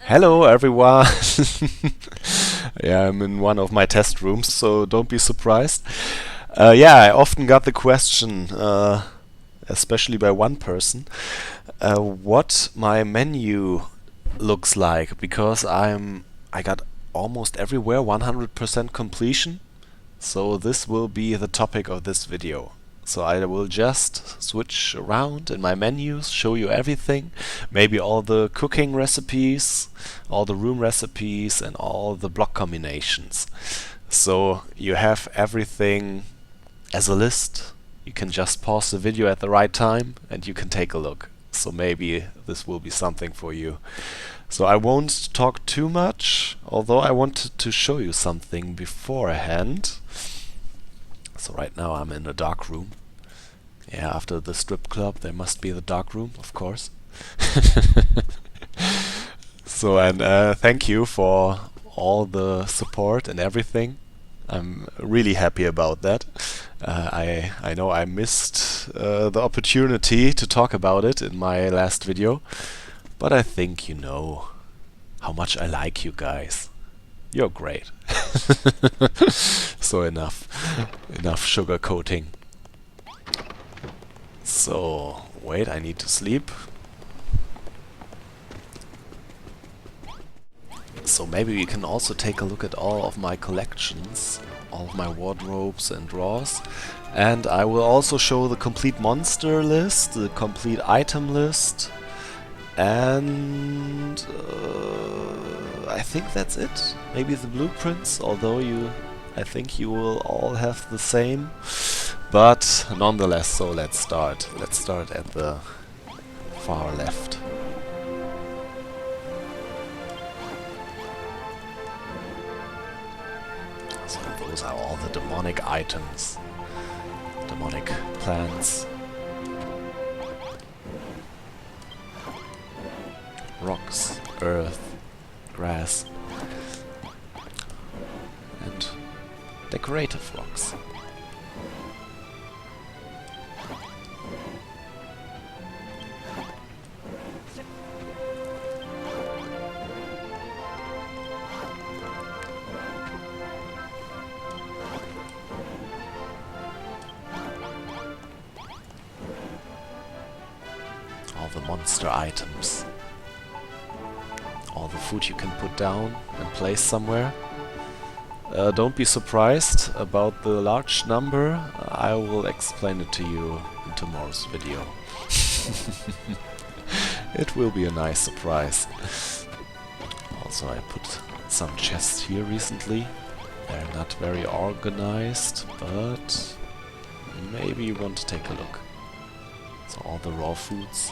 Hello everyone! Yeah, I'm in one of my test rooms, so don't be surprised. Yeah, I often got the question, especially by one person, what my menu looks like, because I got almost everywhere 100% completion. So this will be the topic of this video. So I will just switch around in my menus, show you everything, maybe all the cooking recipes, all the room recipes, and all the block combinations. So you have everything as a list. You can just pause the video at the right time and you can take a look. So maybe this will be something for you. So I won't talk too much, although I wanted to show you something beforehand. So right now I'm in a dark room. Yeah, after the strip club there must be the dark room, of course. So, and thank you for all the support and everything. I'm really happy about that. I know I missed the opportunity to talk about it in my last video, but I think you know how much I like you guys. You're great. So enough sugarcoating. So, wait, I need to sleep. So maybe we can also take a look at all of my collections, all of my wardrobes and drawers. And I will also show the complete monster list, the complete item list, and I think that's it. Maybe the blueprints, although I think you will all have the same. But nonetheless, so let's start. Let's start at the far left. So those are all the demonic items. Demonic plants. Rocks, earth, grass, and decorative rocks. All the monster items. All the food you can put down and place somewhere. Don't be surprised about the large number. I will explain it to you in tomorrow's video. It will be a nice surprise. Also, I put some chests here recently. They're not very organized, but maybe you want to take a look. So all the raw foods.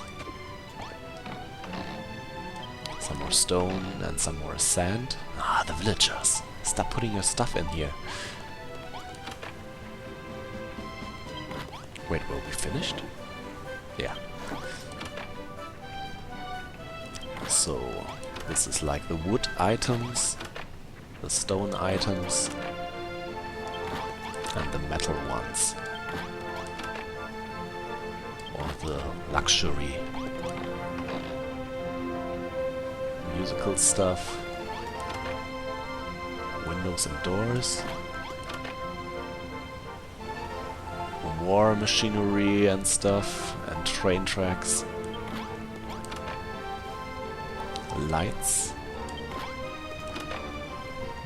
Some more stone and some more sand. Ah, the villagers. Stop putting your stuff in here. Wait, were we finished? Yeah. So, this is like the wood items, the stone items, and the metal ones. Or the luxury. Musical stuff. Windows and doors. War machinery and stuff, and train tracks. Lights.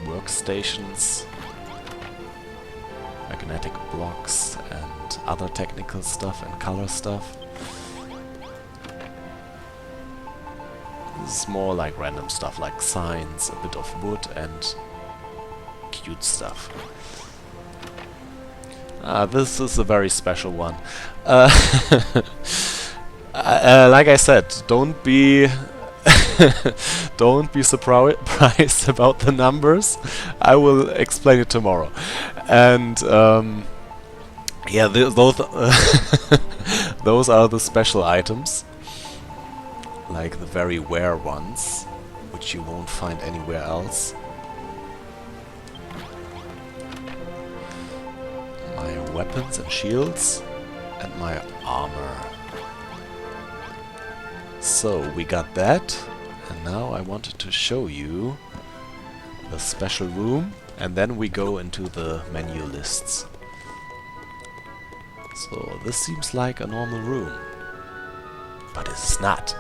Workstations. Magnetic blocks and other technical stuff and color stuff. This is more like random stuff, like signs, a bit of wood and cute stuff. This is a very special one. Like I said, don't be don't be surprised about the numbers. I will explain it tomorrow. And yeah, those those are the special items, like the very rare ones, which you won't find anywhere else. My weapons and shields, and my armor. So we got that, And now I wanted to show you the special room, and then we go into the menu lists. So this seems like a normal room, but it's not.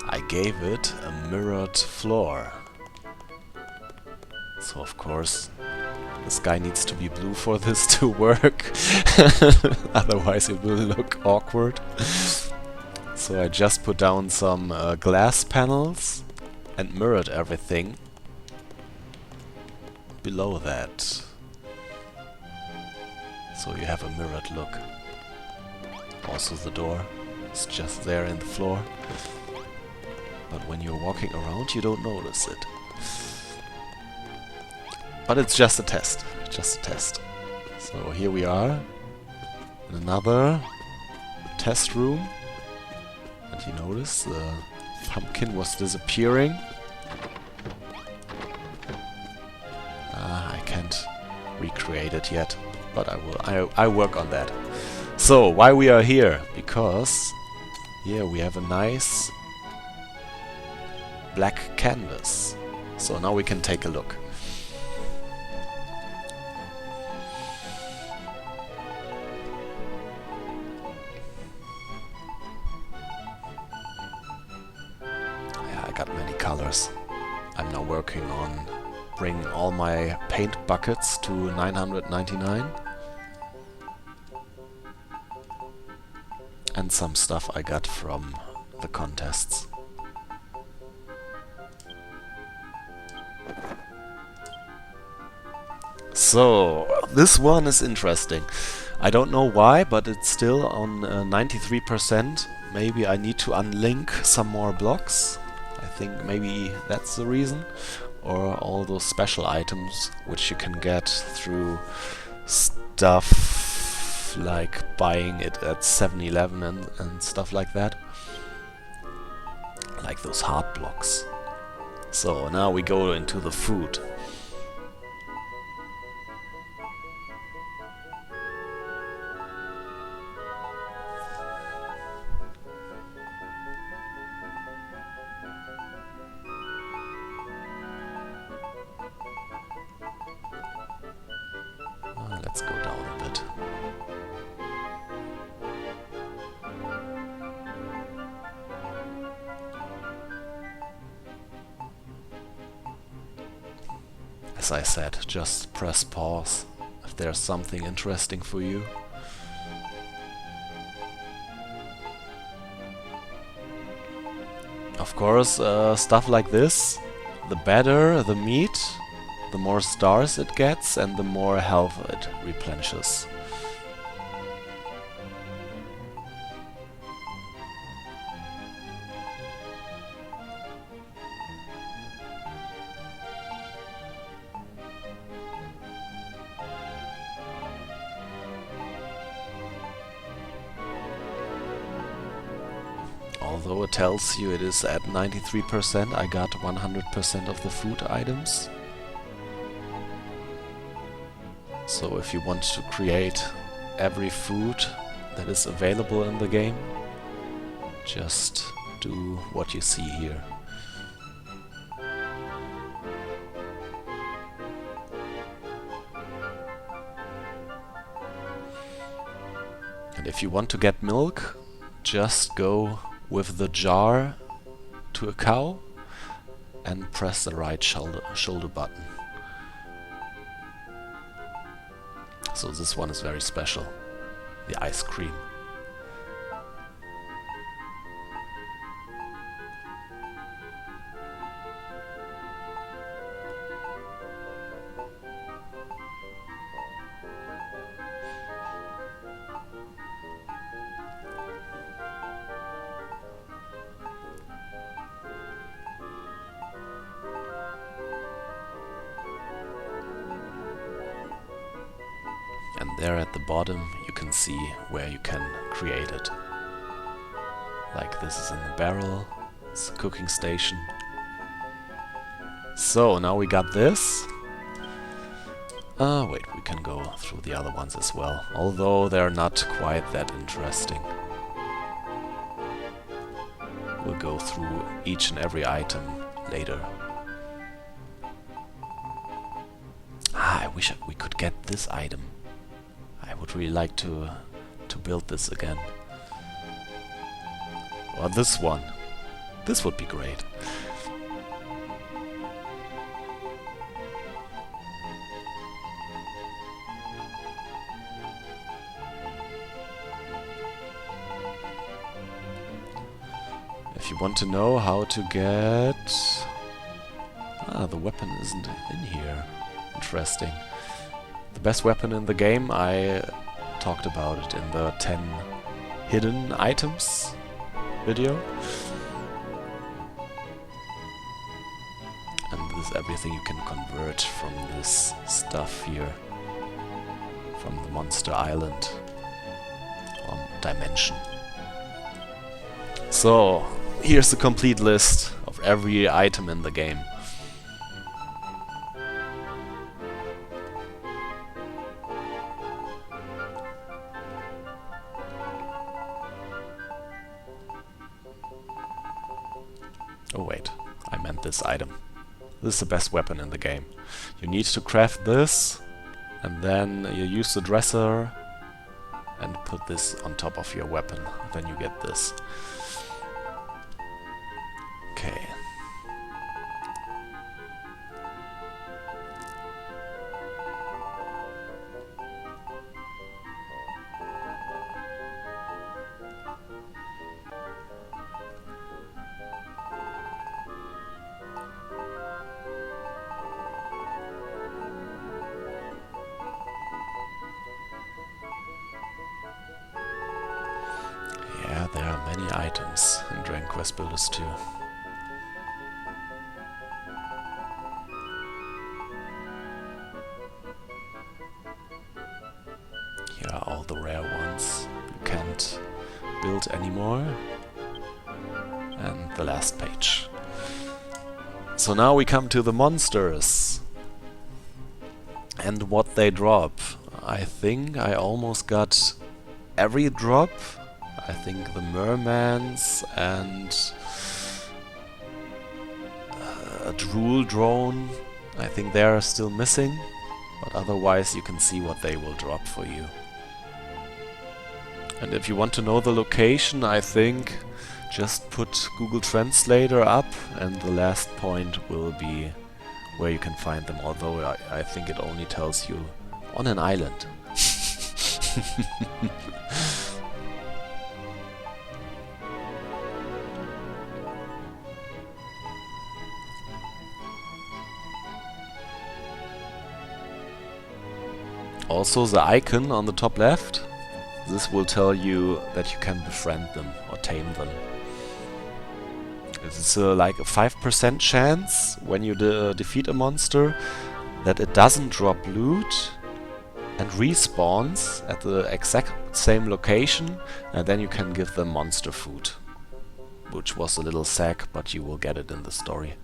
I gave it a mirrored floor. So of course the sky needs to be blue for this to work, otherwise it will look awkward. So I just put down some glass panels and mirrored everything below that. So you have a mirrored look. Also the door is just there in the floor. But when you're walking around you don't notice it. But it's just a test. Just a test. So here we are in another test room. And you notice the pumpkin was disappearing. I can't recreate it yet, but I will. I work on that. So why we are here? Because here we have a nice black canvas. So now we can take a look. Yeah, I got many colors. I'm now working on bringing all my paint buckets to 999. And some stuff I got from the contests. So, this one is interesting. I don't know why, but it's still on 93%. Maybe I need to unlink some more blocks. I think maybe that's the reason. Or all those special items which you can get through stuff like buying it at 7-Eleven and stuff like that. Like those hard blocks. So now we go into the food. Let's go down a bit. As I said, just press pause if there's something interesting for you. Of course, stuff like this, the better the meat, the more stars it gets and the more health it replenishes. Although it tells you it is at 93%, I got 100% of the food items. So if you want to create every food that is available in the game, just do what you see here. And if you want to get milk, just go with the jar to a cow and press the right shoulder button. So this one is very special, the ice cream. And there at the bottom you can see where you can create it. Like this is in the barrel, it's a cooking station. So now we got this. Wait, we can go through the other ones as well, although they're not quite that interesting. We'll go through each and every item later. I wish we could get this item. I would really like to build this again. Or this one. This would be great. If you want to know how to get... the weapon isn't in here. Interesting. The best weapon in the game, I talked about it in the 10 hidden items video. And this is everything you can convert from this stuff here. From the Monster Island. Dimension. So, here's the complete list of every item in the game. Oh wait, I meant this item. This is the best weapon in the game. You need to craft this, and then you use the dresser and put this on top of your weapon. Then you get this. Okay. Yeah, there are many items in Dragon Quest Builders 2. Here are all the rare ones you can't build anymore. And the last page. So now we come to the monsters. And what they drop. I think I almost got every drop. I think the mermans and a drool drone, I think they are still missing, but otherwise you can see what they will drop for you. And if you want to know the location, I think just put Google Translator up and the last point will be where you can find them, although I think it only tells you on an island. Also the icon on the top left, this will tell you that you can befriend them or tame them. It's like a 5% chance when you defeat a monster that it doesn't drop loot and respawns at the exact same location, and then you can give them monster food. Which was a little sack, but you will get it in the story.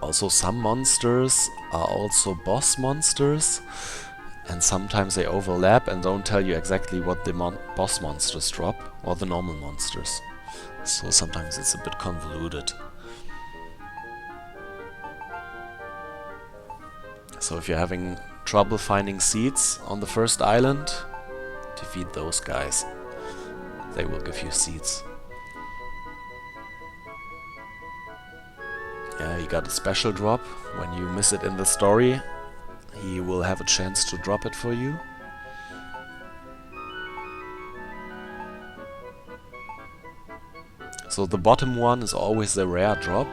Also, some monsters are also boss monsters, and sometimes they overlap and don't tell you exactly what the boss monsters drop, or the normal monsters. So sometimes it's a bit convoluted. So if you're having trouble finding seeds on the first island, defeat those guys. They will give you seeds. Yeah, you got a special drop. When you miss it in the story, he will have a chance to drop it for you. So the bottom one is always the rare drop,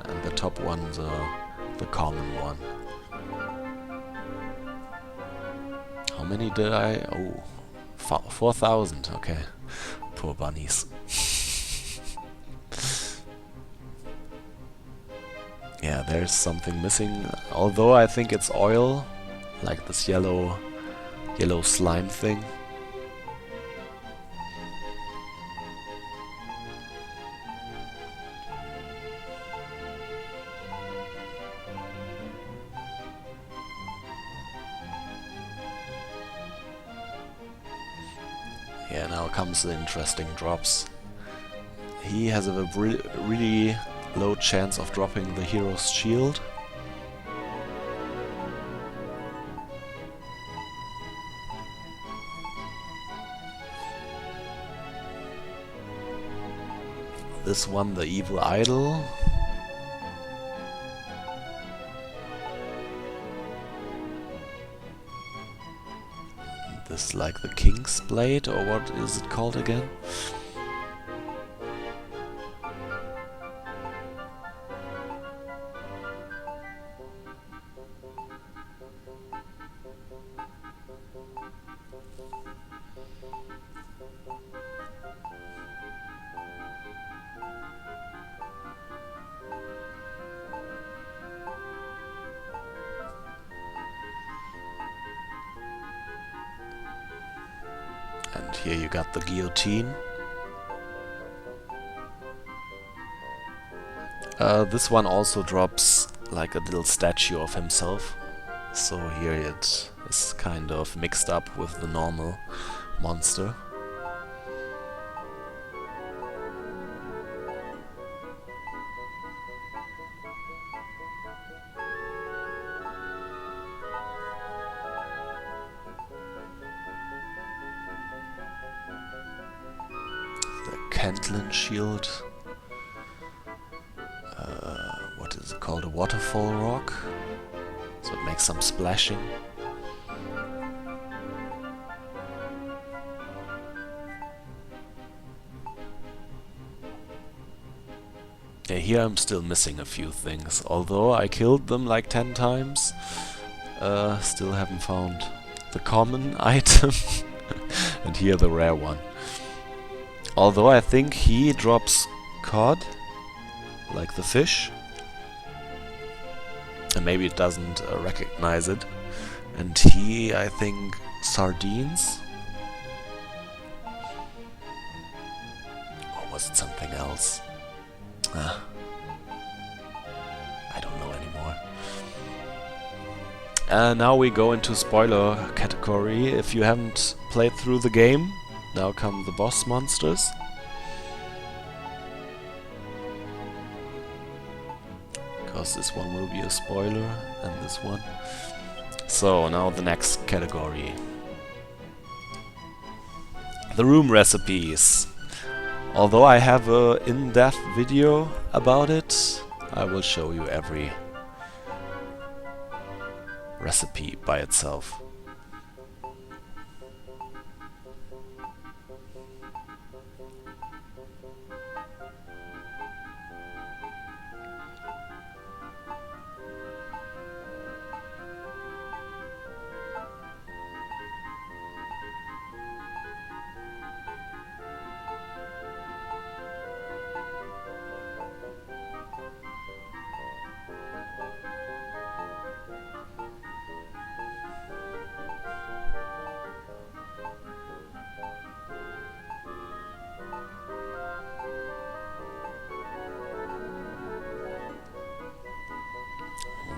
and the top one the common one. How many did I... Oh, 4,000, okay. Poor bunnies. Yeah, there's something missing, although I think it's oil, like this yellow slime thing. Yeah, now comes the interesting drops. He has a really low chance of dropping the hero's shield. This one, the evil idol. This like the king's blade, or what is it called again? And here you got the guillotine. This one also drops like a little statue of himself. So here it is kind of mixed up with the normal monster. The Catalan Shield. What is it called? A Waterfall Rock. So it makes some splashing. Yeah, here I'm still missing a few things. Although I killed them like 10 times, still haven't found the common item. And here the rare one. Although I think he drops cod, like the fish. And maybe it doesn't recognize it. And he, I think, sardines. Or was it something else? I don't know anymore. Now we go into spoiler category. If you haven't played through the game, now come the boss monsters. Because this one will be a spoiler, and this one. So, now the next category. The room recipes. Although I have an in-depth video about it, I will show you every recipe by itself.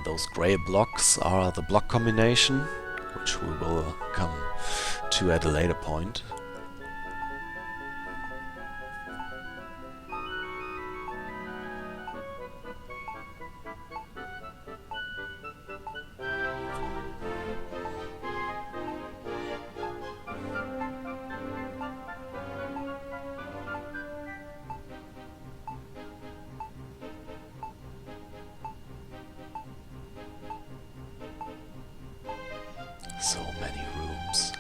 Those grey blocks are the block combination, which we will come to at a later point. So many rooms.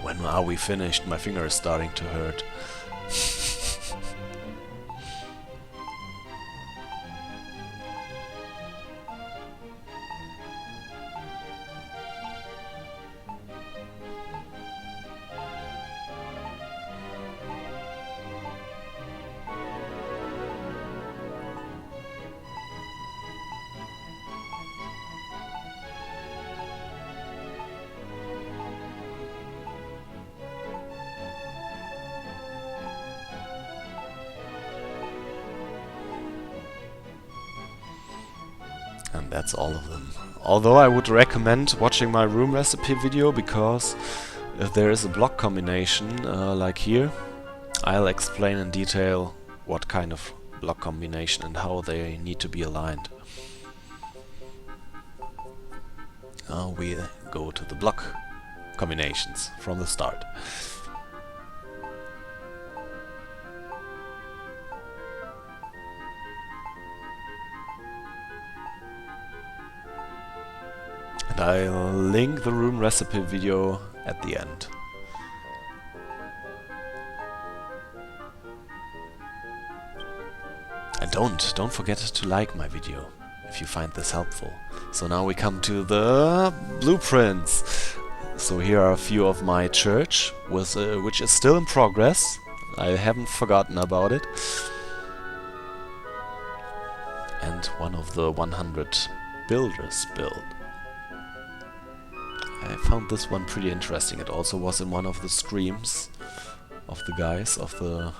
When are we finished? My finger is starting to hurt. And that's all of them. Although I would recommend watching my room recipe video, because if there is a block combination like here, I'll explain in detail what kind of block combination and how they need to be aligned. Now we go to the block combinations from the start. And I'll link the room recipe video at the end. And don't forget to like my video if you find this helpful. So now we come to the blueprints. So here are a few of my church, which is still in progress. I haven't forgotten about it. And one of the 100 builders build. I found this one pretty interesting. It also was in one of the streams of the guys of the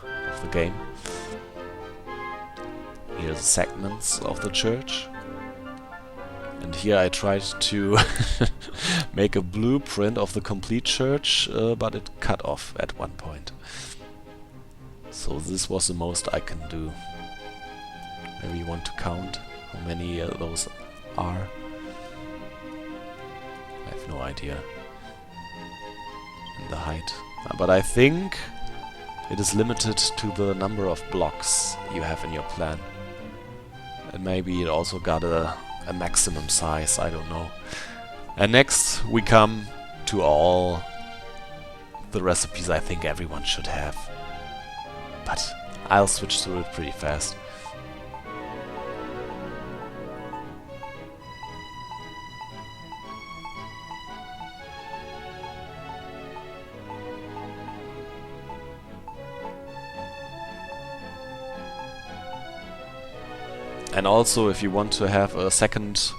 game. Here's segments of the church. And here I tried to make a blueprint of the complete church, but it cut off at one point. So this was the most I can do. Maybe you want to count how many those are. I have no idea. And the height. But I think it is limited to the number of blocks you have in your plan. And maybe it also got a maximum size, I don't know. And next we come to all the recipes I think everyone should have. But I'll switch through it pretty fast. And also, if you want to have a second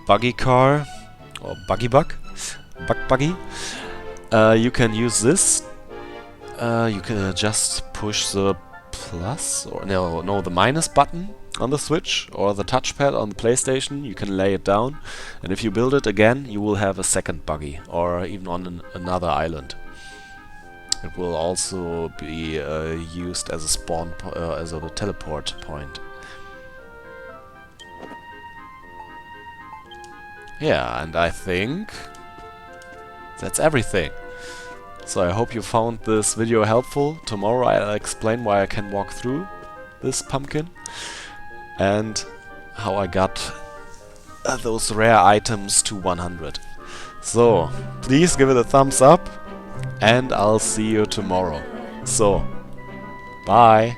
buggy car, or bug buggy, you can use this. You can just push the plus, or no, the minus button on the Switch, or the touchpad on the PlayStation. You can lay it down, and if you build it again, you will have a second buggy, or even on another island. It will also be used as a spawn, as a teleport point. Yeah, and I think that's everything. So I hope you found this video helpful. Tomorrow I'll explain why I can walk through this pumpkin and how I got those rare items to 100. So please give it a thumbs up and I'll see you tomorrow. So, bye!